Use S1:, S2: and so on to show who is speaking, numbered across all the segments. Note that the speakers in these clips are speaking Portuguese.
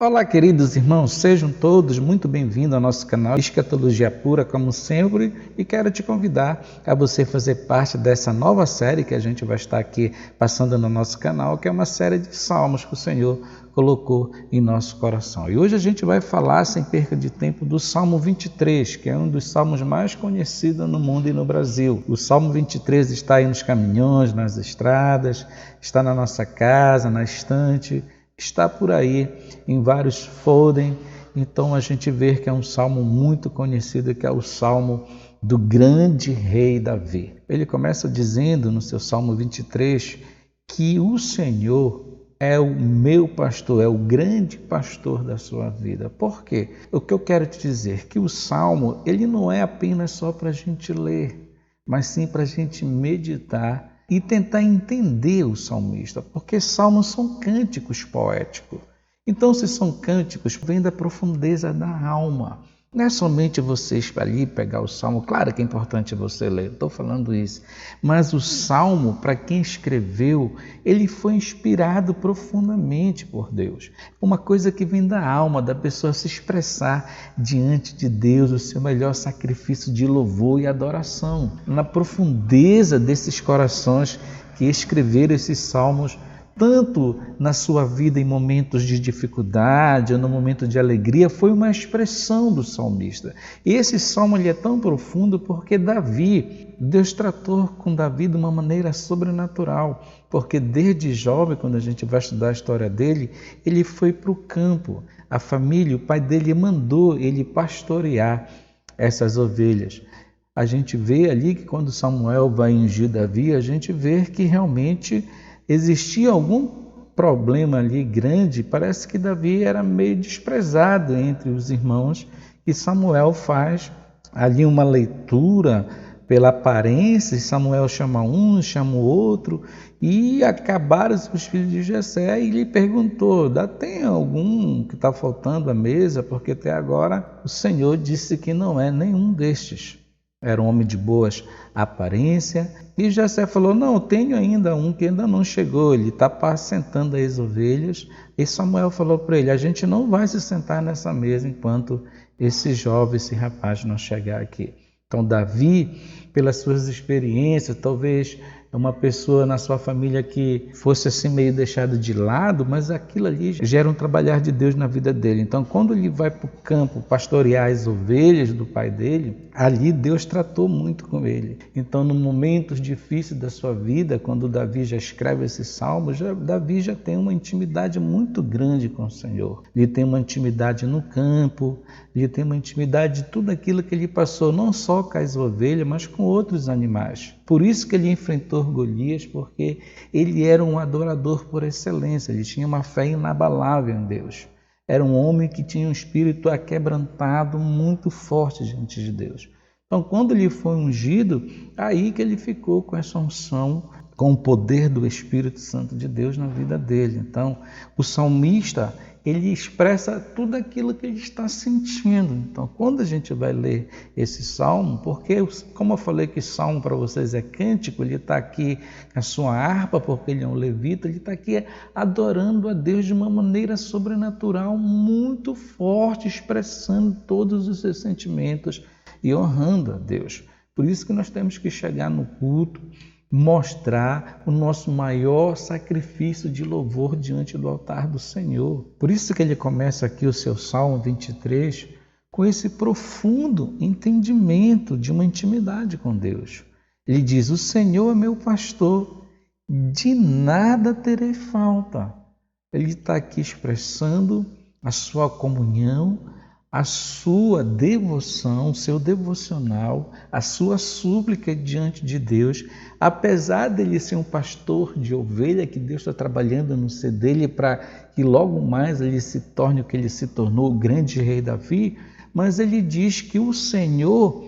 S1: Olá, queridos irmãos, sejam todos muito bem-vindos ao nosso canal Escatologia Pura, como sempre, e quero te convidar a você fazer parte dessa nova série que a gente vai estar aqui passando no nosso canal, que é uma série de salmos que o Senhor colocou em nosso coração. E hoje a gente vai falar, sem perca de tempo, do Salmo 23, que é um dos salmos mais conhecidos no mundo e no Brasil. O Salmo 23 está aí nos caminhões, nas estradas, está na nossa casa, na estante, está por aí em vários folders. Então a gente vê que é um salmo muito conhecido, que é o salmo do grande rei Davi. Ele começa dizendo no seu Salmo 23 que o Senhor é o meu pastor, é o grande pastor da sua vida. Por quê? O que eu quero te dizer? Que o salmo ele não é apenas só para a gente ler, mas sim para a gente meditar e tentar entender o salmista, porque salmos são cânticos poéticos. Então, se são cânticos, vem da profundeza da alma. Não é somente você ali pegar o salmo, claro que é importante você ler, estou falando isso, mas o salmo, para quem escreveu, ele foi inspirado profundamente por Deus. Uma coisa que vem da alma, da pessoa se expressar diante de Deus, o seu melhor sacrifício de louvor e adoração. Na profundeza desses corações que escreveram esses salmos, tanto na sua vida em momentos de dificuldade ou no momento de alegria, foi uma expressão do salmista. E esse salmo ele é tão profundo porque Deus tratou com Davi de uma maneira sobrenatural, porque desde jovem, quando a gente vai estudar a história dele, ele foi para o campo. A família, o pai dele mandou ele pastorear essas ovelhas. A gente vê ali que quando Samuel vai ungir Davi, a gente vê que realmente existia algum problema ali grande. Parece que Davi era meio desprezado entre os irmãos, e Samuel faz ali uma leitura pela aparência, e Samuel chama um, chama o outro, e acabaram os filhos de Jessé, e lhe perguntou: tem algum que está faltando à mesa? Porque até agora o Senhor disse que não é nenhum destes. Era um homem de boas aparência. E Jessé falou: não, tenho ainda um que ainda não chegou, ele está apacentando as ovelhas. E Samuel falou para ele: a gente não vai se sentar nessa mesa enquanto esse jovem, esse rapaz não chegar aqui. Então Davi, pelas suas experiências, talvez uma pessoa na sua família que fosse assim meio deixada de lado, mas aquilo ali gera um trabalhar de Deus na vida dele. Então quando ele vai para o campo pastorear as ovelhas do pai dele, ali Deus tratou muito com ele. Então nos momentos difíceis da sua vida, quando Davi já escreve esses salmos, Davi já tem uma intimidade muito grande com o Senhor. Ele tem uma intimidade no campo, ele tem uma intimidade de tudo aquilo que ele passou, não só com as ovelhas, mas com outros animais. Por isso que ele enfrentou Golias, porque ele era um adorador por excelência, ele tinha uma fé inabalável em Deus. Era um homem que tinha um espírito aquebrantado muito forte diante de Deus. Então, quando ele foi ungido, aí que ele ficou com essa unção, com o poder do Espírito Santo de Deus na vida dele. Então, o salmista, ele expressa tudo aquilo que ele está sentindo. Então, quando a gente vai ler esse salmo, porque, como eu falei que salmo para vocês é cântico, ele está aqui com a sua harpa, porque ele é um levita, ele está aqui adorando a Deus de uma maneira sobrenatural, muito forte, expressando todos os seus sentimentos e honrando a Deus. Por isso que nós temos que chegar no culto, mostrar o nosso maior sacrifício de louvor diante do altar do Senhor. Por isso que ele começa aqui o seu Salmo 23 com esse profundo entendimento de uma intimidade com Deus. Ele diz: o Senhor é meu pastor, de nada terei falta. Ele está aqui expressando a sua comunhão, a sua devoção, o seu devocional, a sua súplica diante de Deus. Apesar dele ser um pastor de ovelha, que Deus está trabalhando no ser dele para que logo mais ele se torne o que ele se tornou, o grande rei Davi, mas ele diz que o Senhor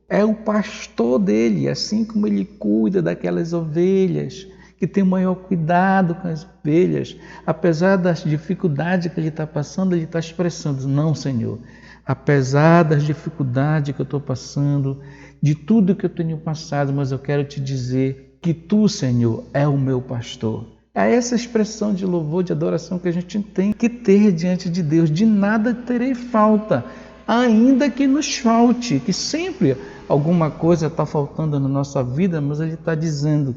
S1: é o pastor dele, assim como ele cuida daquelas ovelhas, que tem o maior cuidado com as ovelhas. Apesar das dificuldades que ele está passando, ele está expressando: não, Senhor, apesar das dificuldades que eu estou passando, de tudo que eu tenho passado, mas eu quero te dizer que tu, Senhor, é o meu pastor. É essa expressão de louvor, de adoração que a gente tem que ter diante de Deus. De nada terei falta, ainda que nos falte, que sempre alguma coisa está faltando na nossa vida, mas Ele está dizendo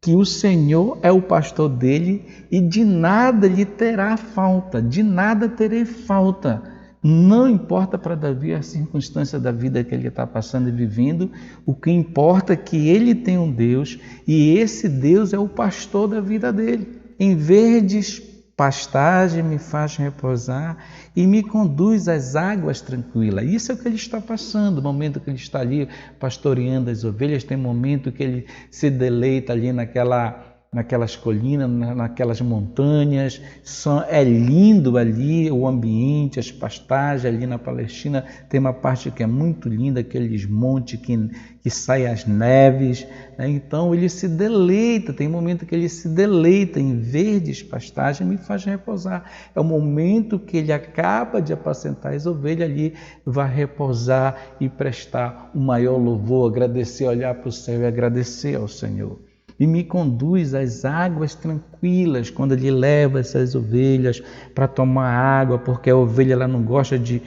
S1: que o Senhor é o pastor dele e de nada lhe terá falta, de nada terei falta. Não importa para Davi a circunstância da vida que ele está passando e vivendo, o que importa é que ele tem um Deus e esse Deus é o pastor da vida dele. Em verdes pastagem me faz repousar e me conduz às águas tranquilas. Isso é o que ele está passando, o momento que ele está ali pastoreando as ovelhas, tem momento que ele se deleita ali naquelas colinas, naquelas montanhas. É lindo ali o ambiente, as pastagens ali na Palestina. Tem uma parte que é muito linda, aqueles montes que saem as neves, né? Então ele se deleita, tem um momento que ele se deleita em verdes pastagens, me faz repousar. É o momento que ele acaba de apacentar as ovelhas ali, vai repousar e prestar o maior louvor, agradecer, olhar para o céu e agradecer ao Senhor. E me conduz às águas tranquilas, quando ele leva essas ovelhas para tomar água, porque a ovelha ela não gosta de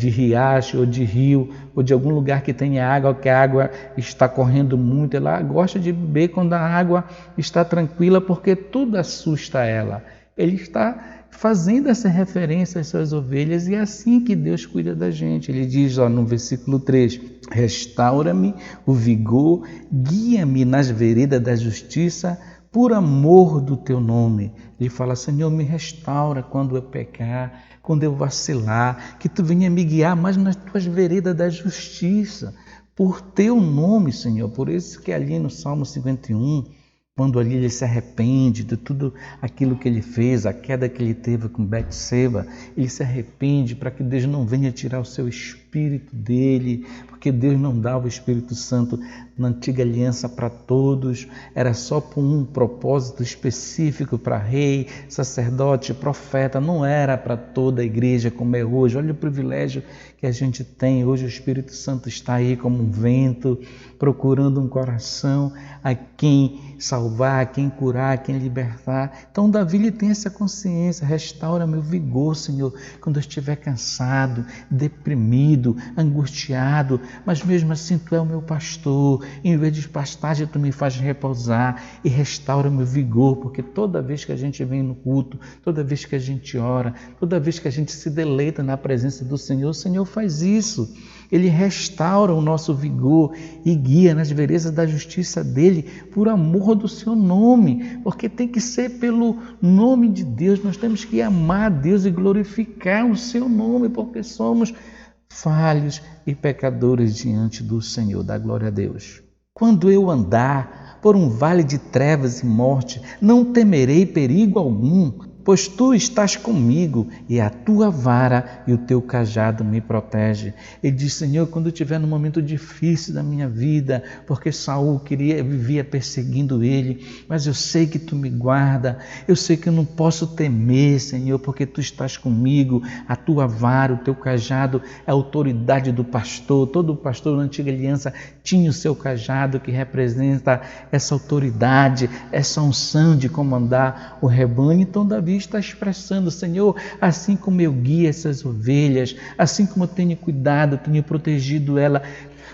S1: riacho ou de rio, ou de algum lugar que tenha água, que a água está correndo muito. Ela gosta de beber quando a água está tranquila, porque tudo assusta ela. Ele está fazendo essa referência às suas ovelhas, e é assim que Deus cuida da gente. Ele diz no versículo 3, restaura-me o vigor, guia-me nas veredas da justiça, por amor do teu nome. Ele fala, Senhor, me restaura quando eu pecar, quando eu vacilar, que tu venha me guiar mais nas tuas veredas da justiça, por teu nome, Senhor. Por isso que ali no Salmo 51, quando ali ele se arrepende de tudo aquilo que ele fez, a queda que ele teve com Betseba, ele se arrepende para que Deus não venha tirar o seu espírito dele, porque Deus não dava o Espírito Santo na antiga aliança para todos, era só por um propósito específico para rei, sacerdote, profeta, não era para toda a igreja como é hoje. Olha o privilégio que a gente tem, hoje o Espírito Santo está aí como um vento, procurando um coração a quem salvar, a quem curar, a quem libertar. Então Davi ele tem essa consciência, restaura meu vigor, Senhor, quando eu estiver cansado, deprimido, angustiado, mas mesmo assim Tu é o meu pastor, em vez de pastagem Tu me faz repousar e restaura meu vigor, porque toda vez que a gente vem no culto, toda vez que a gente ora, toda vez que a gente se deleita na presença do Senhor, o Senhor faz isso. Ele restaura o nosso vigor e guia nas veredas da justiça dele por amor do seu nome, porque tem que ser pelo nome de Deus. Nós temos que amar a Deus e glorificar o seu nome, porque somos falhos e pecadores diante do Senhor. Dá glória a Deus. Quando eu andar por um vale de trevas e morte, não temerei perigo algum, pois Tu estás comigo e a Tua vara e o Teu cajado me protege. Ele diz, Senhor, quando eu estiver num momento difícil da minha vida, porque Saul vivia perseguindo ele, mas eu sei que Tu me guarda, eu sei que eu não posso temer, Senhor, porque Tu estás comigo, a Tua vara, o Teu cajado é a autoridade do pastor. Todo pastor na antiga aliança tinha o seu cajado, que representa essa autoridade, essa unção de comandar o rebanho. Então Davi está expressando, Senhor, assim como eu guio essas ovelhas, assim como eu tenho cuidado, tenho protegido ela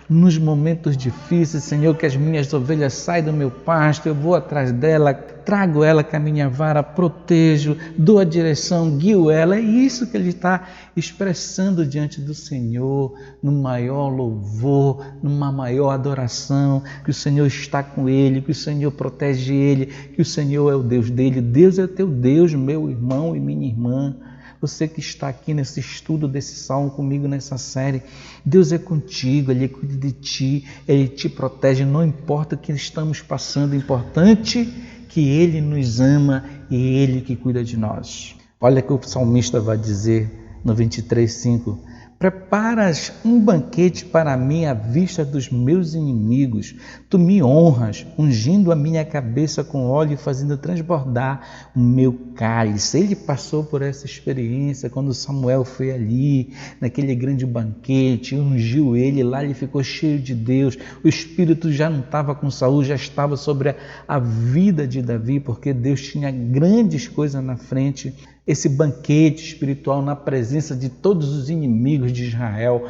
S1: nos momentos difíceis, Senhor, que as minhas ovelhas saem do meu pasto, eu vou atrás dela, trago ela com a minha vara, protejo, dou a direção, guio ela. É isso que ele está expressando diante do Senhor, no maior louvor, numa maior adoração, que o Senhor está com ele, que o Senhor protege ele, que o Senhor é o Deus dele. Deus é teu Deus, meu irmão e minha irmã. Você que está aqui nesse estudo desse salmo comigo nessa série, Deus é contigo, Ele cuida de ti, Ele te protege, não importa o que estamos passando, é importante que Ele nos ama e Ele que cuida de nós. Olha o que o salmista vai dizer no 23:5, Preparas um banquete para mim à vista dos meus inimigos. Tu me honras, ungindo a minha cabeça com óleo e fazendo transbordar o meu cálice. Ele passou por essa experiência quando Samuel foi ali, naquele grande banquete, ungiu ele, lá ele ficou cheio de Deus. O Espírito já não estava com Saul, já estava sobre a vida de Davi, porque Deus tinha grandes coisas na frente. Esse banquete espiritual na presença de todos os inimigos de Israel,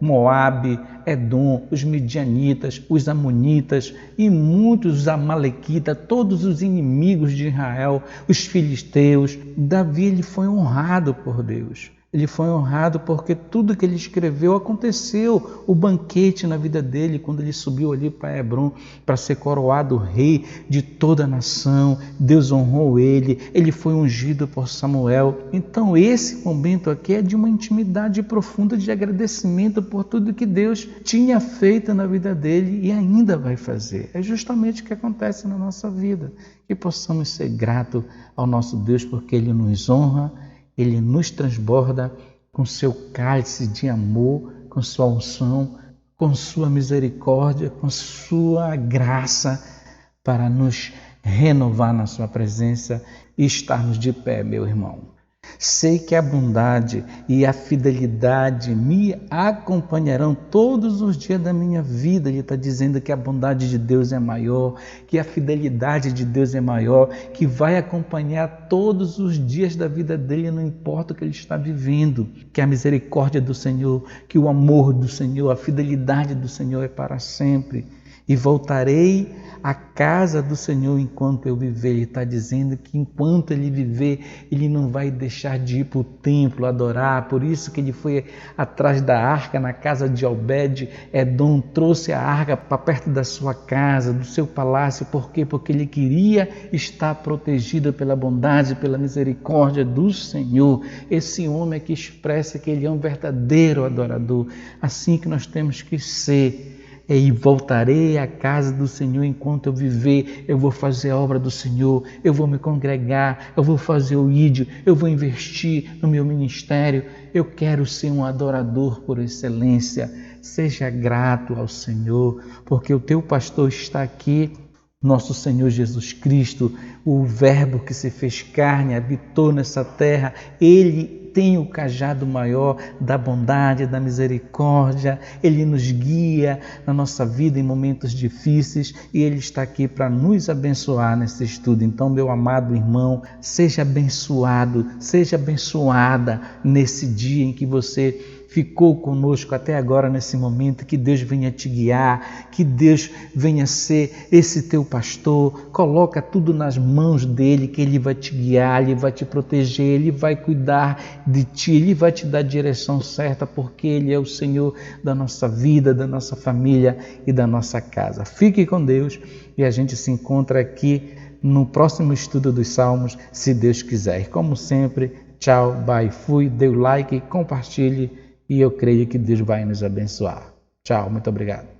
S1: Moabe, Edom, os Midianitas, os Amonitas e muitos os Amalequitas, todos os inimigos de Israel, os filisteus. Davi ele foi honrado por Deus. Ele foi honrado porque tudo que ele escreveu aconteceu. O banquete na vida dele, quando ele subiu ali para Hebrom para ser coroado rei de toda a nação. Deus honrou ele, ele foi ungido por Samuel. Então esse momento aqui é de uma intimidade profunda de agradecimento por tudo que Deus tinha feito na vida dele e ainda vai fazer. É justamente o que acontece na nossa vida. Que possamos ser gratos ao nosso Deus porque ele nos honra, ele nos transborda com seu cálice de amor, com sua unção, com sua misericórdia, com sua graça, para nos renovar na sua presença e estarmos de pé, meu irmão. Sei que a bondade e a fidelidade me acompanharão todos os dias da minha vida. Ele está dizendo que a bondade de Deus é maior, que a fidelidade de Deus é maior, que vai acompanhar todos os dias da vida dele, não importa o que ele está vivendo. Que a misericórdia do Senhor, que o amor do Senhor, a fidelidade do Senhor é para sempre. E voltarei à casa do Senhor enquanto eu viver. Ele está dizendo que enquanto ele viver, ele não vai deixar de ir para o templo adorar. Por isso que ele foi atrás da arca na casa de Obed. Edom trouxe a arca para perto da sua casa, do seu palácio. Por quê? Porque ele queria estar protegido pela bondade, pela misericórdia do Senhor. Esse homem é que expressa que ele é um verdadeiro adorador. Assim que nós temos que ser. E voltarei à casa do Senhor enquanto eu viver. Eu vou fazer a obra do Senhor, eu vou me congregar, eu vou fazer o ídio, eu vou investir no meu ministério. Eu quero ser um adorador por excelência. Seja grato ao Senhor, porque o teu pastor está aqui, nosso Senhor Jesus Cristo, o Verbo que se fez carne, habitou nessa terra. Ele tem o cajado maior da bondade, da misericórdia. Ele nos guia na nossa vida em momentos difíceis e Ele está aqui para nos abençoar nesse estudo. Então, meu amado irmão, seja abençoado, seja abençoada nesse dia em que você ficou conosco até agora nesse momento. Que Deus venha te guiar, que Deus venha ser esse teu pastor. Coloca tudo nas mãos dele, que ele vai te guiar, ele vai te proteger, ele vai cuidar de ti, ele vai te dar a direção certa, porque ele é o Senhor da nossa vida, da nossa família e da nossa casa. Fique com Deus e a gente se encontra aqui no próximo estudo dos Salmos, se Deus quiser. E como sempre, tchau, bye, fui, dê o like, compartilhe. E eu creio que Deus vai nos abençoar. Tchau, muito obrigado.